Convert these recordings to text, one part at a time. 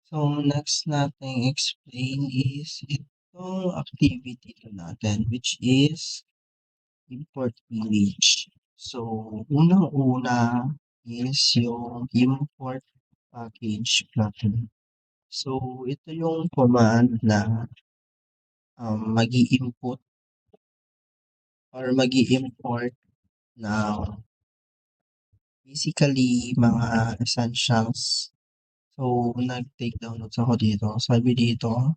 So, next nating explain is itong activity to natin, which is import image. So, unang-una is yung import package plugin. So, ito yung command na mag-i-input or mag-i-import ng basically mga essentials. So, nag-take down notes ako dito. Sabi dito,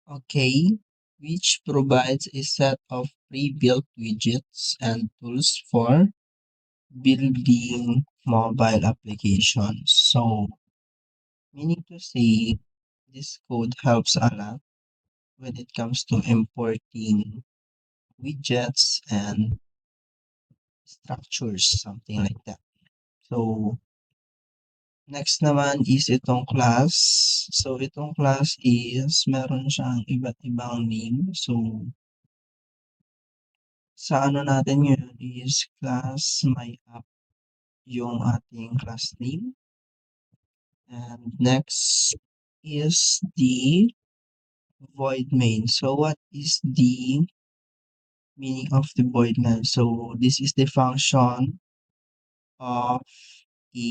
okay, which provides a set of pre-built widgets and tools for building mobile applications. So, meaning to say, this code helps a lot when it comes to importing widgets and structures, something like that. So, next naman is itong class. So, itong class is meron siyang iba't ibang name. So, sa ano natin yun is class my app yung ating class name. And next is the void main. So, what is the meaning of the void main? So, this is the function of a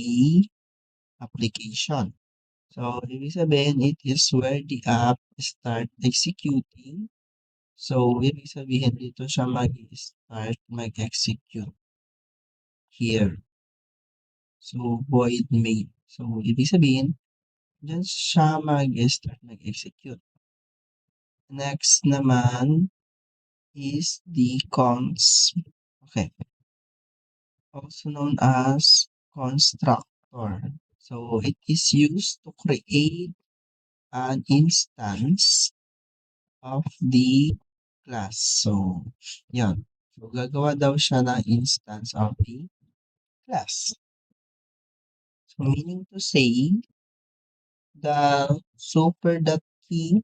application. So, ibig sabihin, it is where the app start executing. So, ibig sabihin dito siya mag-start mag-execute here. So, void main. So, ibig sabihin, dyan siya mag-start mag-execute. Next naman is the cons. Okay. Also known as constructor. So, it is used to create an instance of the class. So, yan. So, gagawa daw siya ng instance of the class. So, meaning to say, the super.key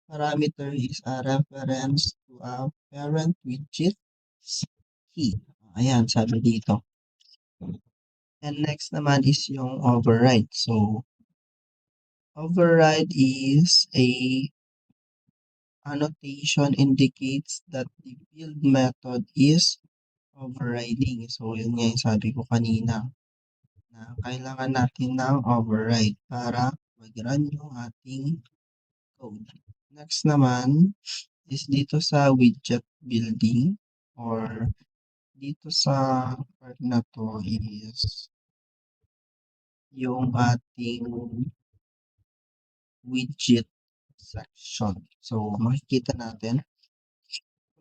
parameter is a reference to a parent widget's key. Ayan, sabi dito. And next naman is yung override. So, override is a annotation indicates that the build method is overriding. So, yun nga yung sabi ko kanina na kailangan natin ng override para mag-run yung ating code. Next naman is dito sa widget building or dito sa part na to is yung ating widget section. So, makikita natin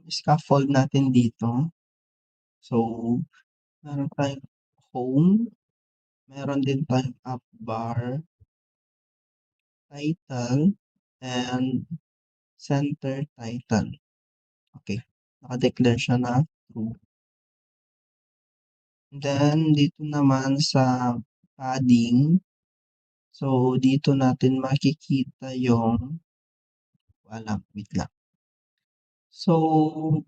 scaffold natin dito. So, meron tayong home, meron din tayong app bar, title, and center title. Okay, naka-declare siya na true. Then, dito naman sa padding, so dito natin makikita yung, wait lang. So,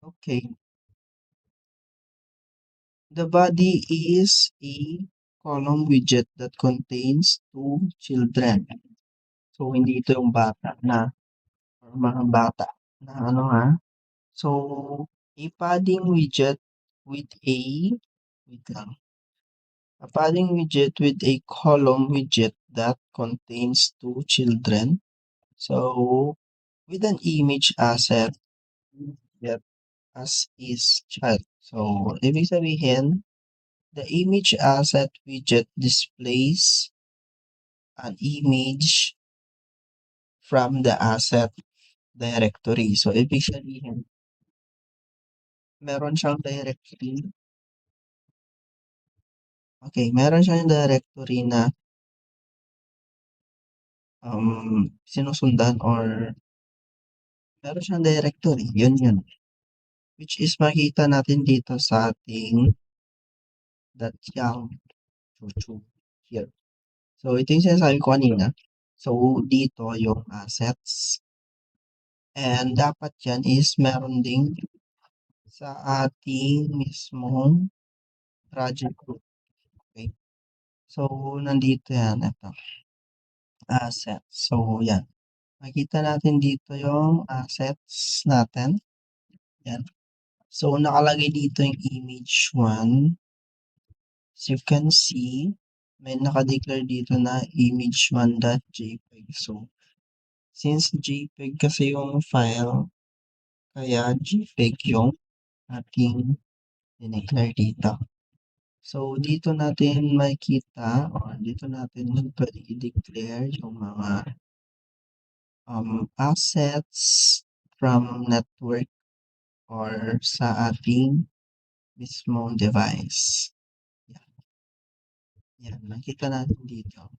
okay. The body is a column widget that contains two children. So, hindi ito yung bata na, or mga bata na ano ha. So, a padding widget with a, wait lang. A padding widget with a column widget that contains two children. So, with an image asset that as is child. So, ibig sabihin, the image asset widget displays an image from the asset directory. So, ibig sabihin, meron siyang directory. Okay, meron siyang directory na sinusundan or meron siyang directory. Yun. Which is makita natin dito sa ating .young chuchu here. So, ito yung sinasabi ko kanina. So, dito yung assets. And dapat yan is meron ding sa ating mismong project group. Okay? So, nandito yan, ito, assets. So, yan. Makikita natin dito yung assets natin. Yan. So, nakalagay dito yung image 1. As you can see, may naka-declare dito na image1.jpg. So, since JPEG kasi yung file, kaya JPEG yung ating dineclare dito. So, dito natin makikita or dito natin pwede i-declare yung mga assets from network or sa ating mismong device. Yan, yan makita natin dito.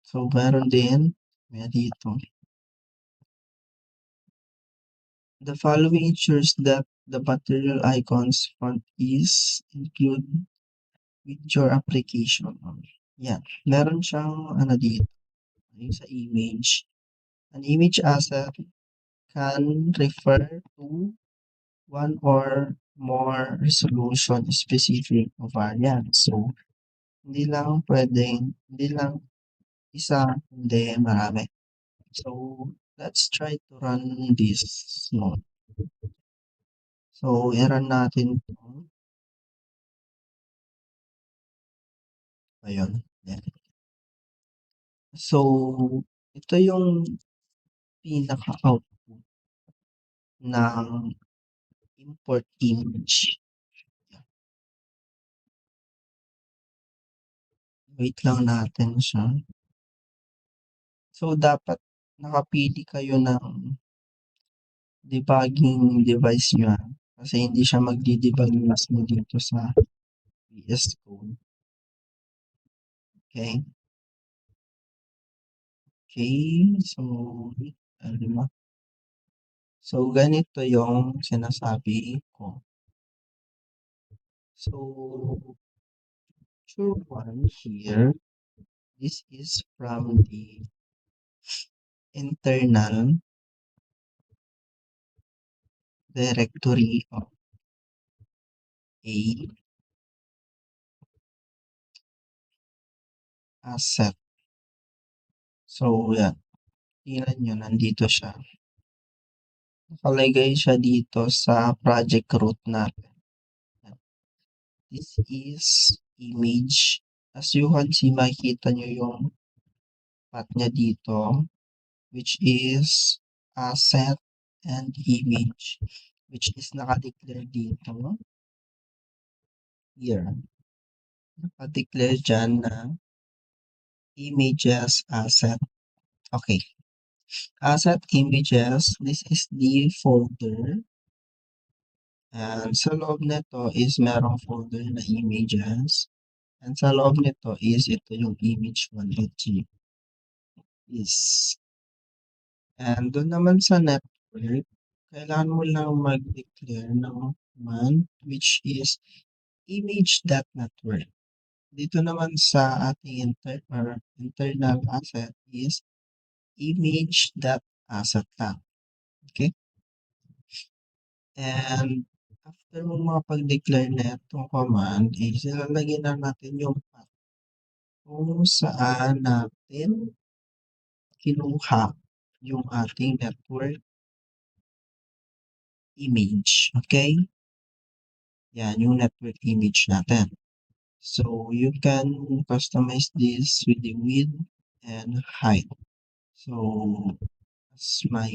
So, meron din, may dito. The following ensures that the material icons font is included with your application. Yan. Meron siyang ano dito, yung sa image. An image asset can refer to one or more resolution specific variant. So, hindi lang isa, hindi marami. So, let's try to run this node. So, i-run natin ito. Ayun. Yan. So, ito yung pinaka-output ng import image. Wait lang natin siya. So, dapat nakapili kayo ng debugging device nyo kasi hindi siya magdi-debug mismo dito sa VS Code. Okay? Okay, so, ano ba? So, ganito yung sinasabi ko. So, sure one here, this is from the internal directory of a asset. So, yan. Tingnan nyo, nandito siya. Nakalagay siya dito sa project root natin. This is image. As you can see, makikita nyo yung path niya dito, which is asset and image, which is nakadeclare dito. Here. Nakadeclare dyan na images asset. Okay. Asset images, this is the folder. And sa loob nito is merong folder na images. And sa loob nito is ito yung image1.jpg. Is. And doon naman sa network, kailangan mo lang mag-declare ng command which is image.network. Dito naman sa ating internal asset is image.asset lang. Okay? And after mo makapag-declare na itong command, is ilalagay na natin yung path kung saan natin kinuha yung ating network image. Okay? Yan, yung network image natin. So, you can customize this with the width and height. So, as my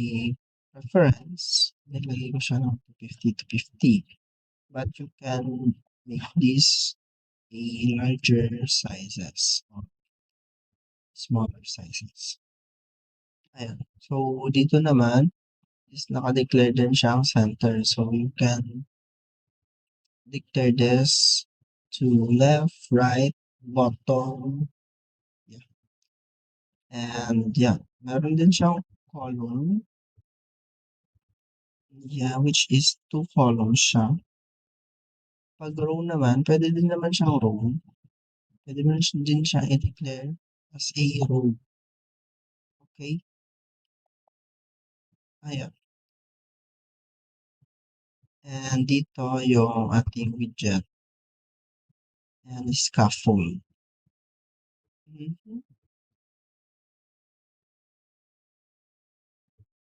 preference, nilagay ko siya ng 250 to 50. But you can make this a larger sizes or smaller sizes. Ayan. So, dito naman is naka-declare din siyang center. So, you can declare this to left, right, bottom. Yeah. And yeah, meron din siyang column. Yeah, which is 2 columns siya. Pag row naman, pwede din naman siyang row. Pwede mo din siya i-declare as a row. Okay? Ayan. And dito yung ating widget and scaffold. Mhm.